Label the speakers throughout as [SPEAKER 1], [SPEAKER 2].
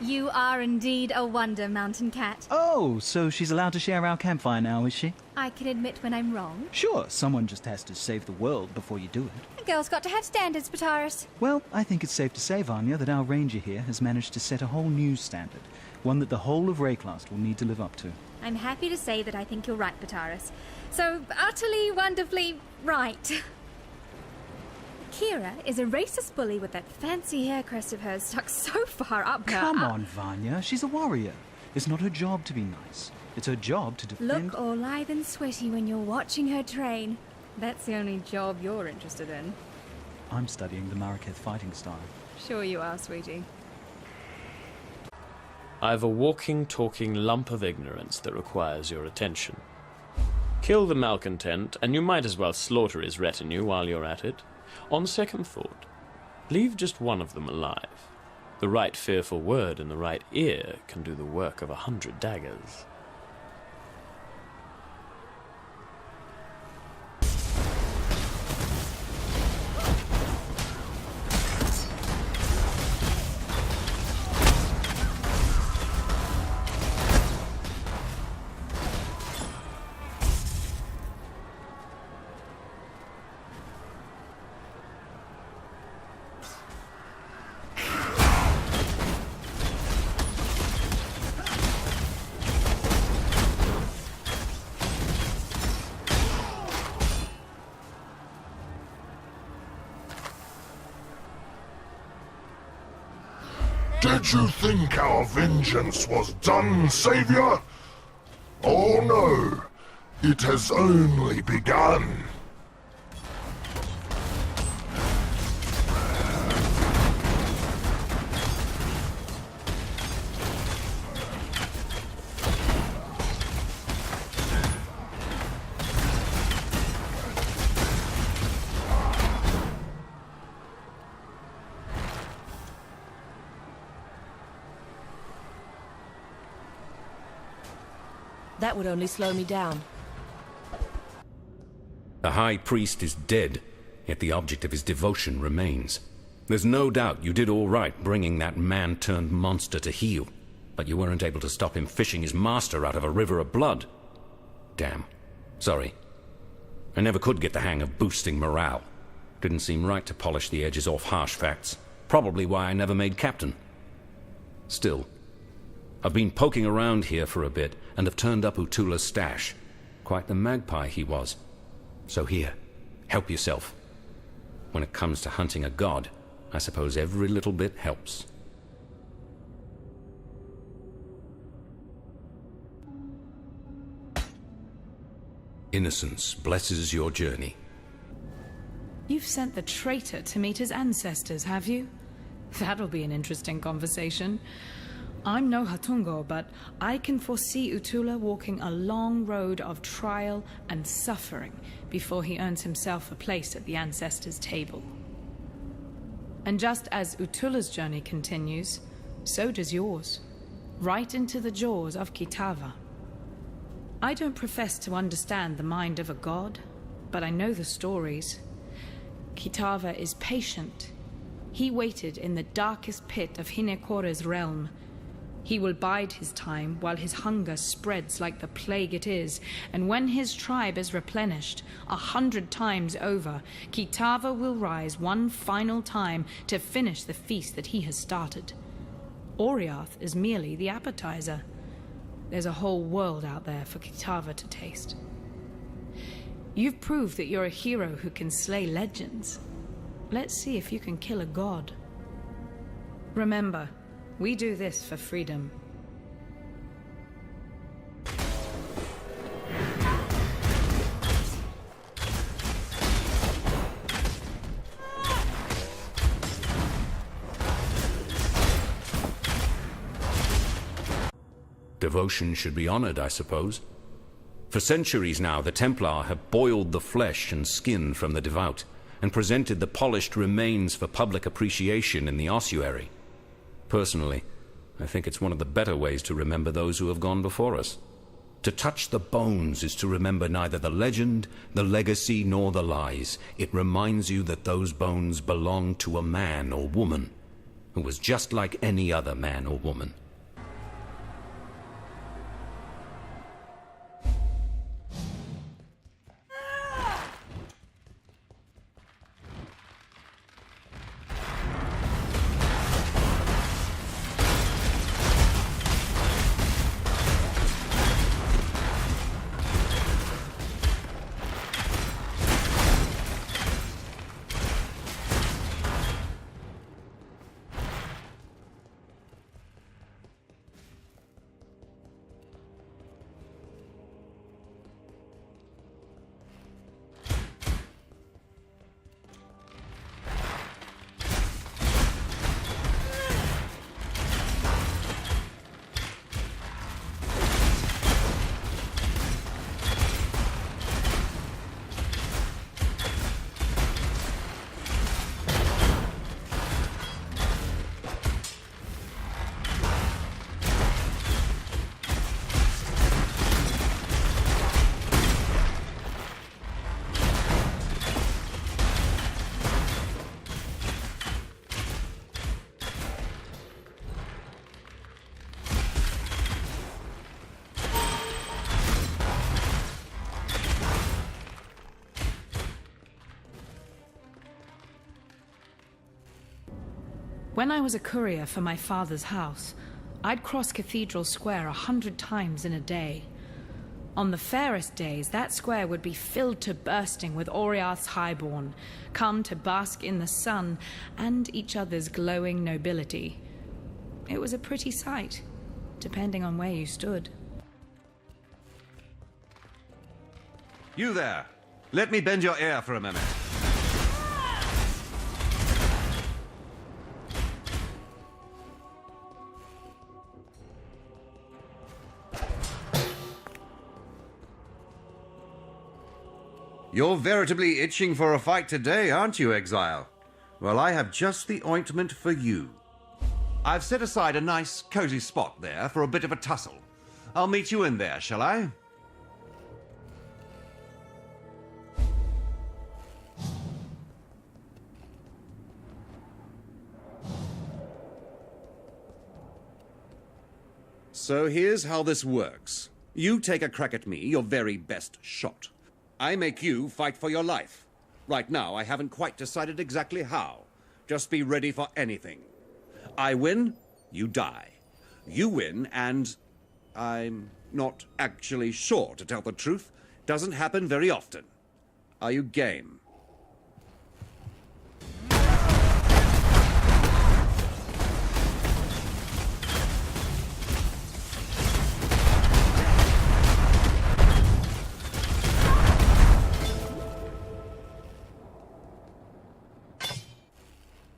[SPEAKER 1] You are indeed a wonder, Mountain Cat.
[SPEAKER 2] Oh, so she's allowed to share our campfire now, is she?
[SPEAKER 1] I can admit when I'm wrong.
[SPEAKER 2] Sure, someone just has to save the world before you do it.
[SPEAKER 1] A girl's got to have standards, Pataris.
[SPEAKER 2] Well, I think it's safe to say, Vanya, that our ranger here has managed to set a whole new standard. One that the whole of Rayclast will need to live up to.
[SPEAKER 1] I'm happy to say that I think you're right, Pataris. So utterly, wonderfully right. Kira is a racist bully with that fancy hair crest of hers stuck so far up her...
[SPEAKER 2] Come on, Vanya. She's a warrior. It's not her job to be nice. It's her job to defend...
[SPEAKER 1] Look all lithe and sweaty when you're watching her train. That's the only job you're interested in.
[SPEAKER 2] I'm studying the Maraketh fighting style.
[SPEAKER 1] Sure you are, sweetie.
[SPEAKER 3] I've a walking, talking lump of ignorance that requires your attention. Kill the malcontent, and you might as well slaughter his retinue while you're at it. On second thought, leave just one of them alive. The right fearful word in the right ear can do the work of 100 daggers.
[SPEAKER 4] Did you think our vengeance was done, Savior? Oh no, it has only begun.
[SPEAKER 5] That would only slow me down.
[SPEAKER 6] The High Priest is dead, yet the object of his devotion remains. There's no doubt you did all right bringing that man-turned-monster to heel, but you weren't able to stop him fishing his master out of a river of blood. Damn. Sorry. I never could get the hang of boosting morale. Didn't seem right to polish the edges off harsh facts. Probably why I never made captain. Still, I've been poking around here for a bit, and have turned up Utula's stash. Quite the magpie he was. So here, help yourself. When it comes to hunting a god, I suppose every little bit helps. Innocence blesses your journey.
[SPEAKER 7] You've sent the traitor to meet his ancestors, have you? That'll be an interesting conversation. I'm no Hatungo, but I can foresee Utula walking a long road of trial and suffering before he earns himself a place at the ancestors' table. And just as Utula's journey continues, so does yours, right into the jaws of Kitava. I don't profess to understand the mind of a god, but I know the stories. Kitava is patient. He waited in the darkest pit of Hinekore's realm. He will bide his time while his hunger spreads like the plague it is, and when his tribe is replenished 100 times over, Kitava will rise one final time to finish the feast that he has started. Oriath is merely the appetizer. There's a whole world out there for Kitava to taste. You've proved that you're a hero who can slay legends. Let's see if you can kill a god. Remember, we do this for freedom.
[SPEAKER 6] Devotion should be honored, I suppose. For centuries now, the Templar have boiled the flesh and skin from the devout, and presented the polished remains for public appreciation in the ossuary. Personally, I think it's one of the better ways to remember those who have gone before us. To touch the bones is to remember neither the legend, the legacy, nor the lies. It reminds you that those bones belong to a man or woman, who was just like any other man or woman.
[SPEAKER 7] When I was a courier for my father's house, I'd cross Cathedral Square 100 times in a day. On the fairest days, that square would be filled to bursting with Oriath's highborn, come to bask in the sun and each other's glowing nobility. It was a pretty sight, depending on where you stood.
[SPEAKER 8] You there! Let me bend your ear for a minute. You're veritably itching for a fight today, aren't you, Exile? Well, I have just the ointment for you. I've set aside a nice, cozy spot there for a bit of a tussle. I'll meet you in there, shall I? So here's how this works. You take a crack at me, your very best shot. I make you fight for your life. Right now, I haven't quite decided exactly how. Just be ready for anything. I win, you die. You win, and I'm not actually sure, to tell the truth. Doesn't happen very often. Are you game?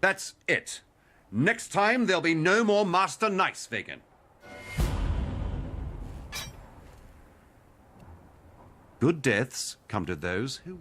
[SPEAKER 8] That's it. Next time, there'll be no more Master Nicevegan. Good deaths come to those who...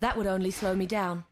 [SPEAKER 5] That would only slow me down.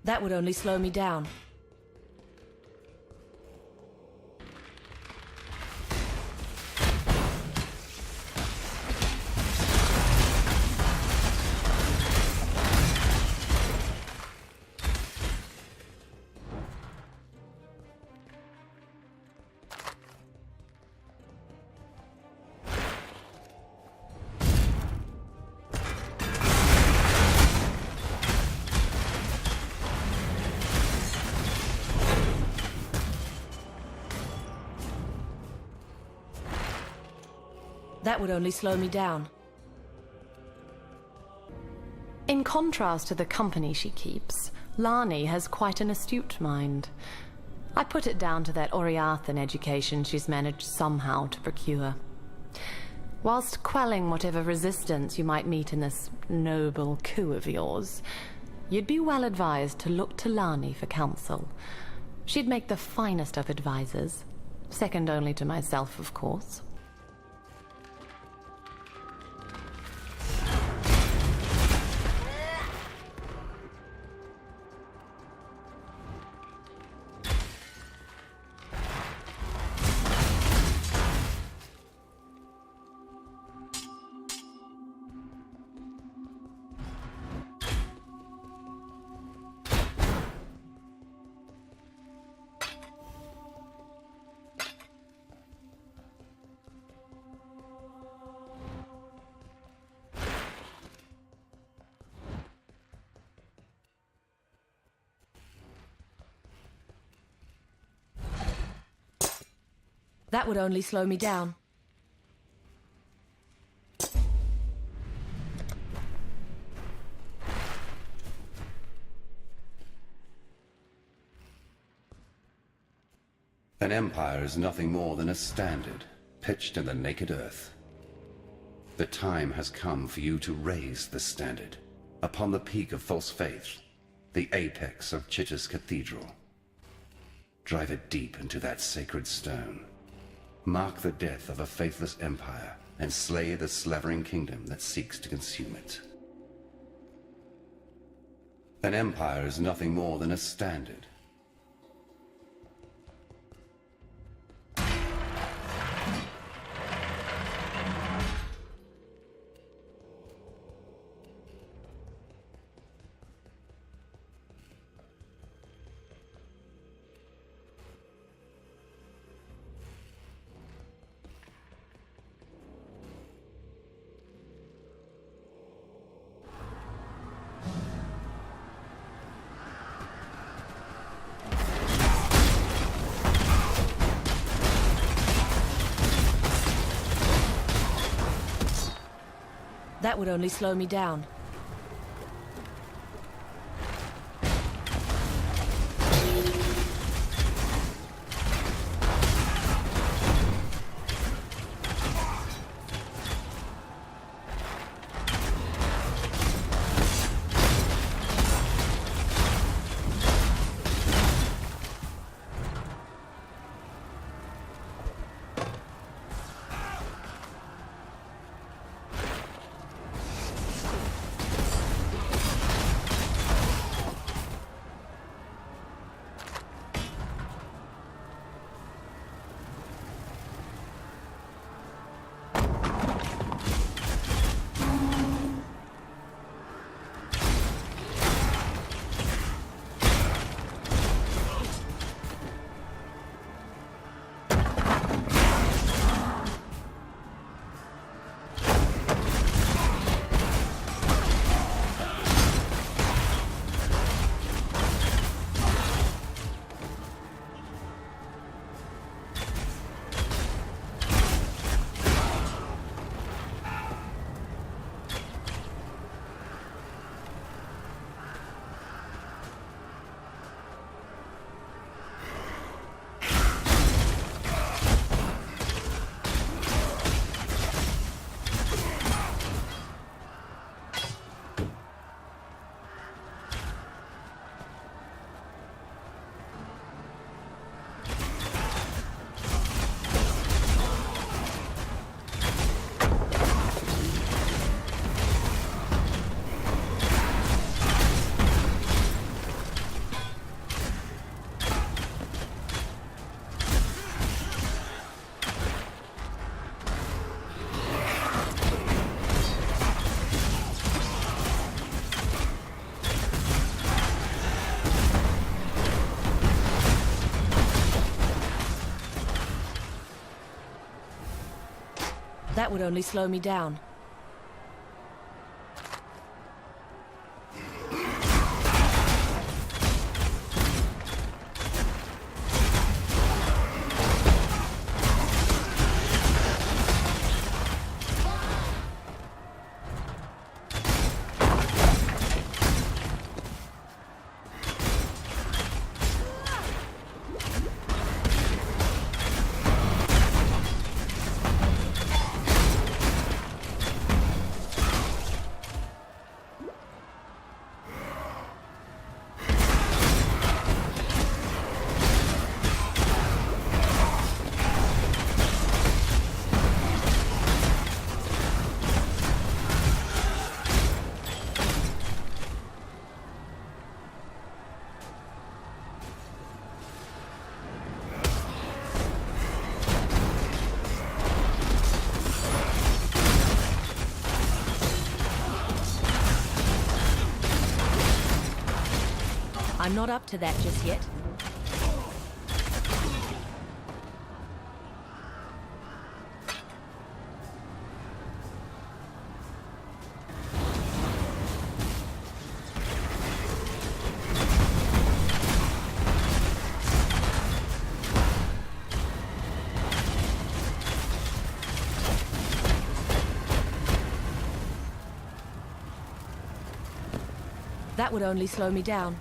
[SPEAKER 5] That would only slow me down. That would only slow me down.
[SPEAKER 9] In contrast to the company she keeps, Lani has quite an astute mind. I put it down to that Oriathan education she's managed somehow to procure. Whilst quelling whatever resistance you might meet in this noble coup of yours, you'd be well advised to look to Lani for counsel. She'd make the finest of advisors, second only to myself, of course.
[SPEAKER 5] That would only slow me down.
[SPEAKER 8] An empire is nothing more than a standard, pitched in the naked earth. The time has come for you to raise the standard, upon the peak of false faith, the apex of Chitta's cathedral. Drive it deep into that sacred stone. Mark the death of a faithless empire, and slay the slavering kingdom that seeks to consume it. An empire is nothing more than a standard.
[SPEAKER 5] That would only slow me down. That would only slow me down. I'm not up to that just yet. That would only slow me down.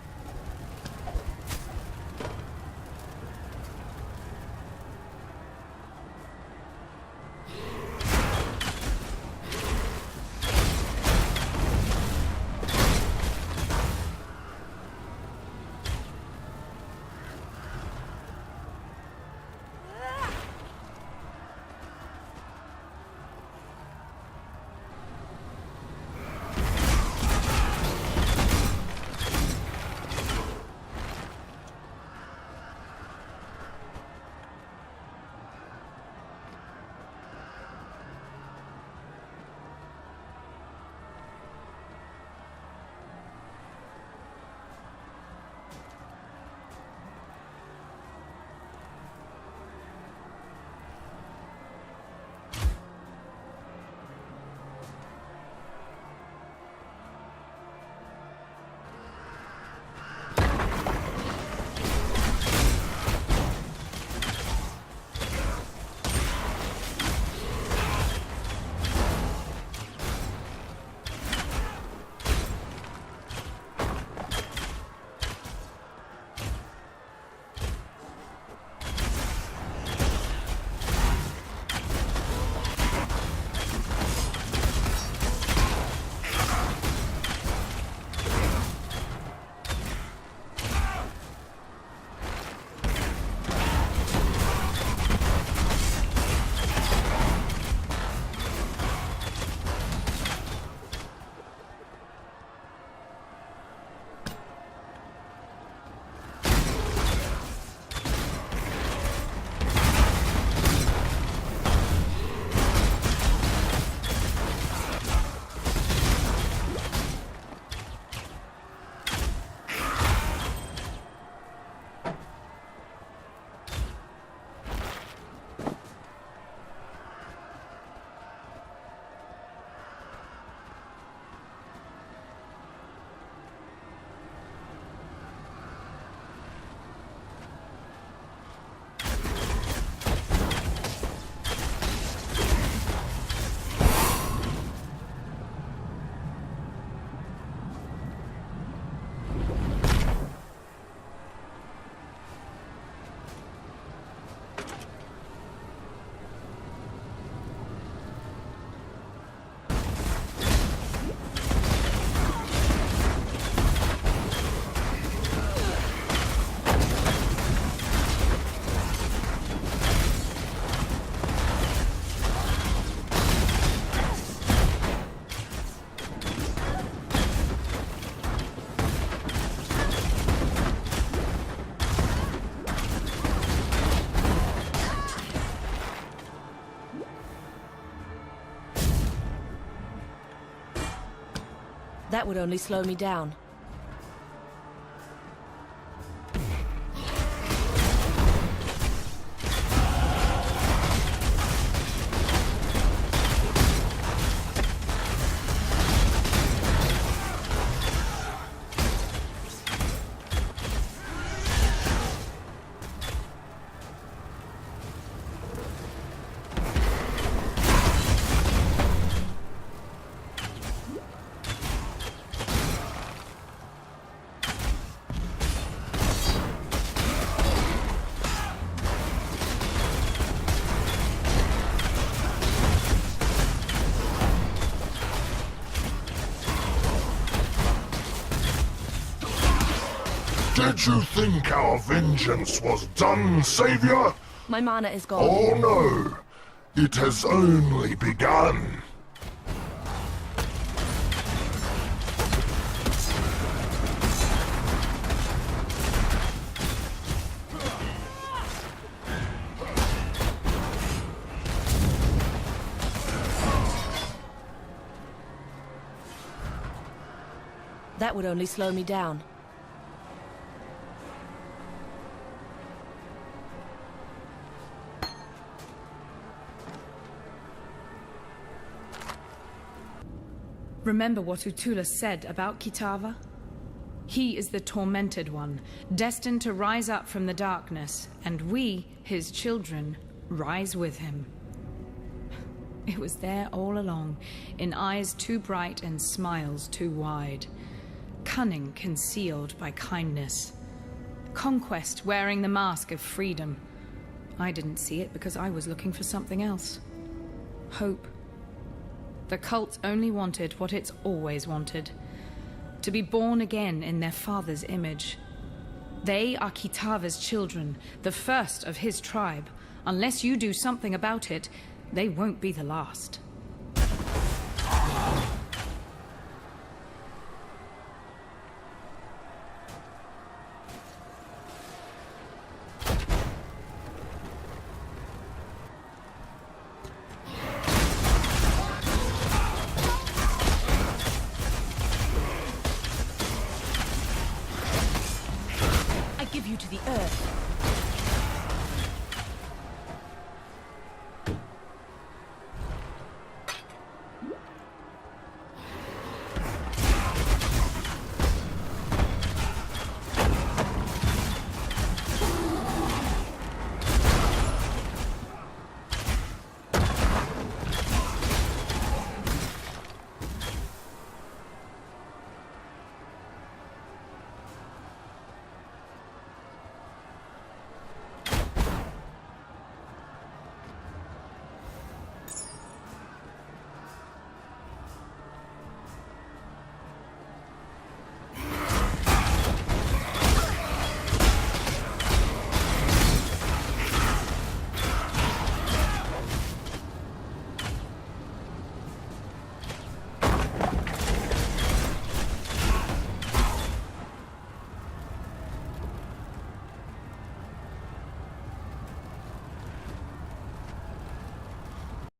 [SPEAKER 5] That would only slow me down.
[SPEAKER 4] Did you think our vengeance was done, Savior?
[SPEAKER 5] My mana is gone.
[SPEAKER 4] Oh no, it has only begun.
[SPEAKER 5] That would only slow me down.
[SPEAKER 7] Remember what Utula said about Kitava? He is the tormented one, destined to rise up from the darkness, and we, his children, rise with him. It was there all along, in eyes too bright and smiles too wide. Cunning concealed by kindness. Conquest wearing the mask of freedom. I didn't see it because I was looking for something else. Hope. The cult only wanted what it's always wanted. To be born again in their father's image. They are Kitava's children, the first of his tribe. Unless you do something about it, they won't be the last.
[SPEAKER 5] I give you to the earth.